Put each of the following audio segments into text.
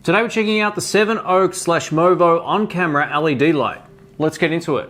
Today we're checking out the Sevenoak/Movo on-camera LED light. Let's get into it.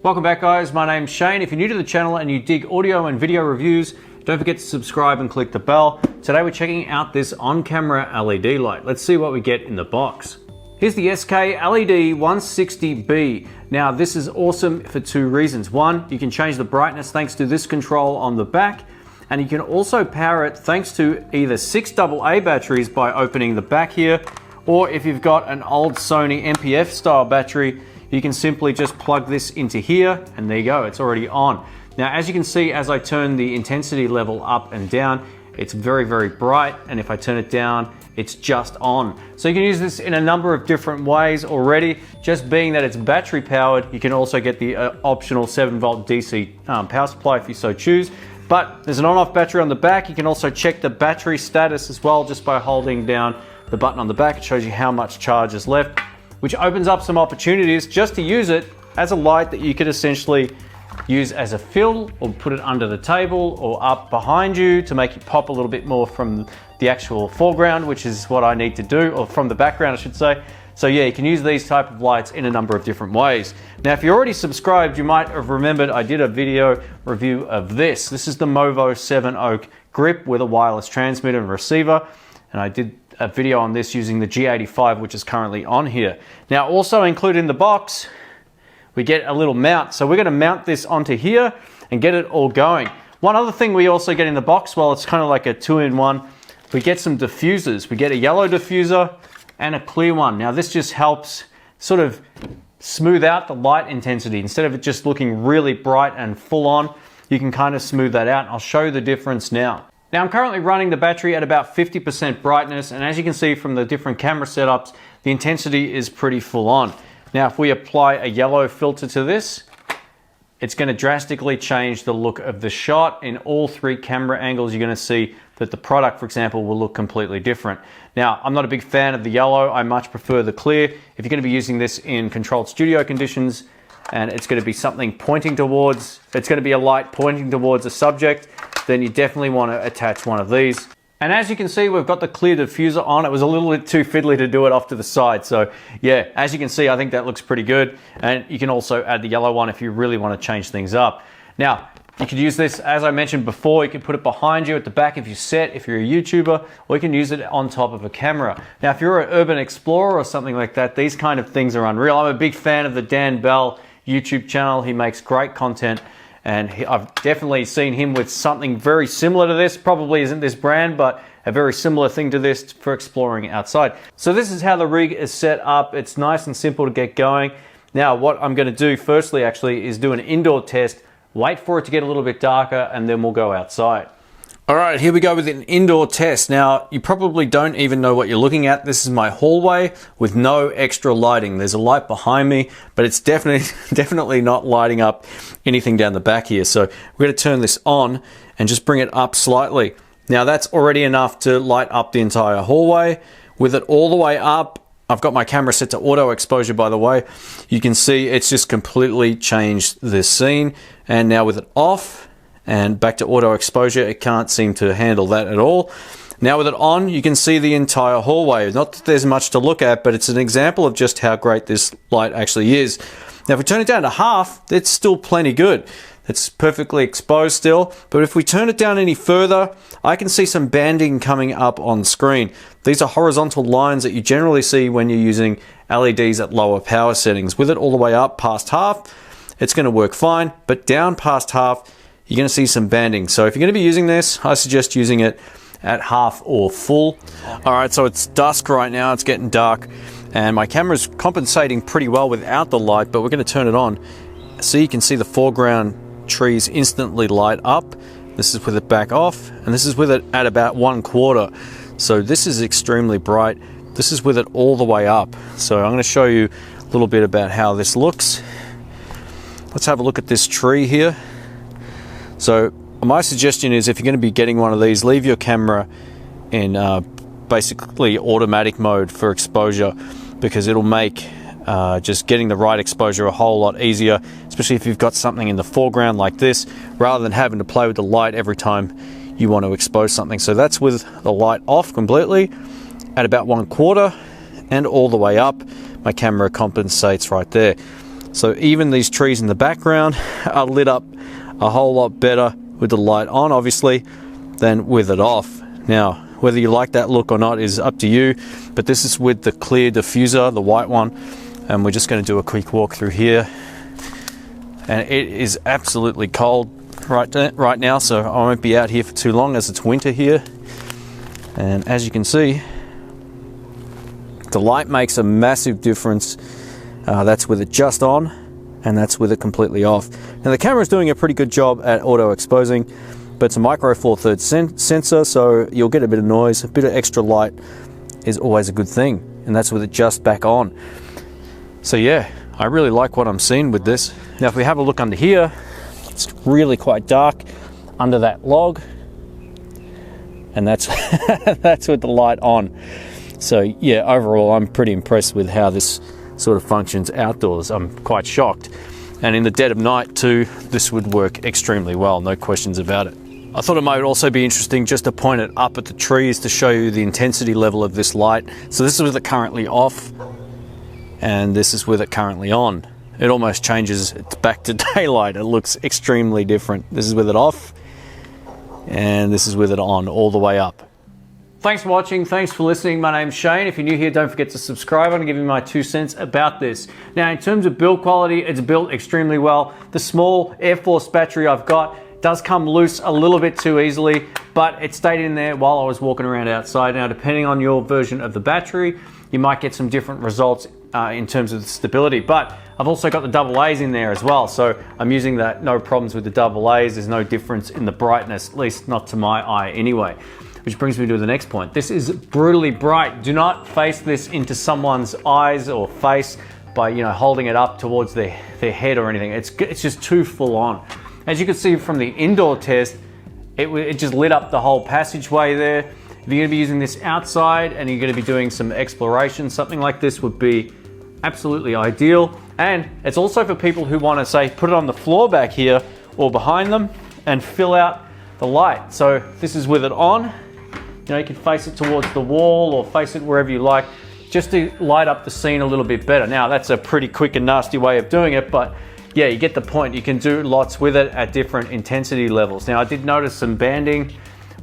Welcome back guys, my name's Shane. If you're new to the channel and you dig audio and video reviews, don't forget to subscribe and click the bell. Today we're checking out this on-camera LED light. Let's see what we get in the box. Here's the SK-LED160B. Now this is awesome for two reasons. One, you can change the brightness thanks to this control on the back, and you can also power it thanks to either 6 AA batteries by opening the back here, or if you've got an old Sony MPF style battery, you can simply just plug this into here and there you go, it's already on. Now as you can see, as I turn the intensity level up and down, it's very, very bright, and if I turn it down, it's just on. So you can use this in a number of different ways already. Just being that it's battery powered, you can also get the optional 7-volt DC power supply if you so choose. But there's an on-off battery on the back. You can also check the battery status as well just by holding down the button on the back. It shows you how much charge is left, which opens up some opportunities just to use it as a light that you could essentially use as a fill, or put it under the table or up behind you to make it pop a little bit more from the actual foreground, which is what I need to do, or from the background I should say. So yeah, you can use these type of lights in a number of different ways. Now if you're already subscribed, you might have remembered I did a video review of this. This is the Movo Sevenoak grip with a wireless transmitter and receiver, and I did a video on this using the G85, which is currently on here. Now also included in the box, we get a little mount. So we're gonna mount this onto here and get it all going. One other thing we also get in the box, well, it's kind of like a two-in-one, we get some diffusers. We get a yellow diffuser and a clear one. Now this just helps sort of smooth out the light intensity. Instead of it just looking really bright and full on, you can kind of smooth that out. I'll show you the difference now. Now I'm currently running the battery at about 50% brightness, and as you can see from the different camera setups, the intensity is pretty full on. Now if we apply a yellow filter to this, it's going to drastically change the look of the shot. In all three camera angles, you're going to see that the product, for example, will look completely different. Now, I'm not a big fan of the yellow. I much prefer the clear. If you're going to be using this in controlled studio conditions, and it's going to be something pointing towards, it's going to be a light pointing towards a subject, then you definitely want to attach one of these. And as you can see, we've got the clear diffuser on. It was a little bit too fiddly to do it off to the side. So yeah, as you can see, I think that looks pretty good. And you can also add the yellow one if you really want to change things up. Now, you could use this, as I mentioned before, you can put it behind you at the back if you set, if you're a YouTuber, or you can use it on top of a camera. Now, if you're an urban explorer or something like that, these kind of things are unreal. I'm a big fan of the Dan Bell YouTube channel. He makes great content. And I've definitely seen him with something very similar to this. Probably isn't this brand, but a very similar thing to this for exploring outside. So this is how the rig is set up. It's nice and simple to get going. Now what I'm going to do firstly actually is do an indoor test, wait for it to get a little bit darker, and then we'll go outside. All right, here we go with an indoor test. Now, you probably don't even know what you're looking at. This is my hallway with no extra lighting. There's a light behind me, but it's definitely not lighting up anything down the back here. So we're gonna turn this on and just bring it up slightly. Now that's already enough to light up the entire hallway. With it all the way up, I've got my camera set to auto exposure, by the way. You can see it's just completely changed the scene. And now with it off, and back to auto exposure, it can't seem to handle that at all. Now with it on, you can see the entire hallway. Not that there's much to look at, but it's an example of just how great this light actually is. Now if we turn it down to half, it's still plenty good. It's perfectly exposed still, but if we turn it down any further, I can see some banding coming up on screen. These are horizontal lines that you generally see when you're using LEDs at lower power settings. With it all the way up past half, it's going to work fine, but down past half, you're going to see some banding. So if you're going to be using this, I suggest using it at half or full. All right, so it's dusk right now, it's getting dark, and my camera's compensating pretty well without the light, but we're going to turn it on. So you can see the foreground trees instantly light up. This is with it back off, and this is with it at about 1/4. So this is extremely bright. This is with it all the way up. So I'm going to show you a little bit about how this looks. Let's have a look at this tree here. So my suggestion is, if you're going to be getting one of these, leave your camera in basically automatic mode for exposure, because it'll make just getting the right exposure a whole lot easier, especially if you've got something in the foreground like this, rather than having to play with the light every time you want to expose something. So that's with the light off completely at about 1/4 and all the way up. My camera compensates right there. So even these trees in the background are lit up a whole lot better with the light on, obviously, than with it off. Now, whether you like that look or not is up to you, but this is with the clear diffuser, the white one, and we're just going to do a quick walk through here. And it is absolutely cold right now, so I won't be out here for too long as it's winter here. And as you can see, the light makes a massive difference. That's with it just on, and that's with it completely off. Now the camera is doing a pretty good job at auto exposing, but it's a micro four thirds sensor, so you'll get a bit of noise. A bit of extra light is always a good thing, and that's with it just back on. So yeah, I really like what I'm seeing with this. Now if we have a look under here, it's really quite dark under that log, and that's that's with the light on. So yeah, overall I'm pretty impressed with how this sort of functions outdoors. I'm quite shocked. And in the dead of night too, this would work extremely well, no questions about it. I thought it might also be interesting just to point it up at the trees to show you the intensity level of this light. So this is with it currently off, and this is with it currently on. It almost changes, it's back to daylight. It looks extremely different. This is with it off, and this is with it on, all the way up. Thanks for watching, thanks for listening. My name's Shane. If you're new here, don't forget to subscribe. I'm gonna give you my 2 cents about this. Now, in terms of build quality, it's built extremely well. The small Air Force battery I've got does come loose a little bit too easily, but it stayed in there while I was walking around outside. Now, depending on your version of the battery, you might get some different results in terms of the stability, but I've also got the double A's in there as well. So I'm using that, no problems with the double A's. There's no difference in the brightness, at least not to my eye anyway. Which brings me to the next point. This is brutally bright. Do not face this into someone's eyes or face by holding it up towards their head or anything. It's just too full on. As you can see from the indoor test, it just lit up the whole passageway there. If you're gonna be using this outside and you're gonna be doing some exploration, something like this would be absolutely ideal. And it's also for people who wanna, say, put it on the floor back here or behind them and fill out the light. So this is with it on. You can face it towards the wall or face it wherever you like, just to light up the scene a little bit better. Now, that's a pretty quick and nasty way of doing it, but yeah, you get the point. You can do lots with it at different intensity levels. Now, I did notice some banding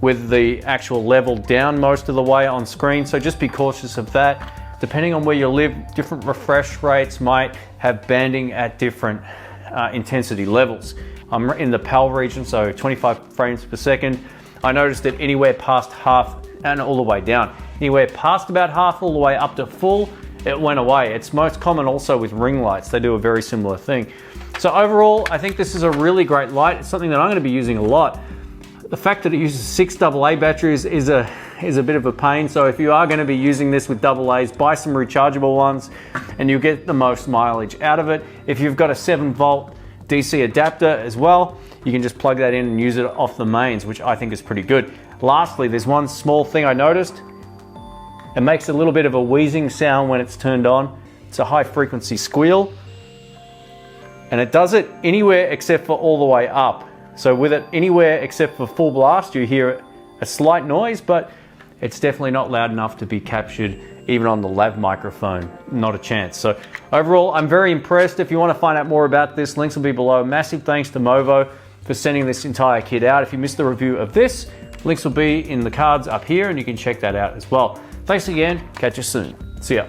with the actual level down most of the way on screen, so just be cautious of that. Depending on where you live, different refresh rates might have banding at different intensity levels. I'm in the PAL region, so 25 frames per second. I noticed that anywhere past half and all the way down, anywhere past about half all the way up to full, it went away. It's most common also with ring lights. They do a very similar thing. So overall, I think this is a really great light. It's something that I'm going to be using a lot. The fact that it uses 6 AA batteries is a bit of a pain. So if you are going to be using this with AA's, buy some rechargeable ones and you'll get the most mileage out of it. If you've got a 7-volt DC adapter as well, you can just plug that in and use it off the mains, which I think is pretty good. Lastly, there's one small thing I noticed. It makes a little bit of a wheezing sound when it's turned on. It's a high frequency squeal, and it does it anywhere except for all the way up. So with it anywhere except for full blast, you hear a slight noise, but it's definitely not loud enough to be captured even on the lav microphone, not a chance. So overall, I'm very impressed. If you want to find out more about this, links will be below. Massive thanks to Movo for sending this entire kit out. If you missed the review of this, links will be in the cards up here and you can check that out as well. Thanks again, catch you soon. See ya.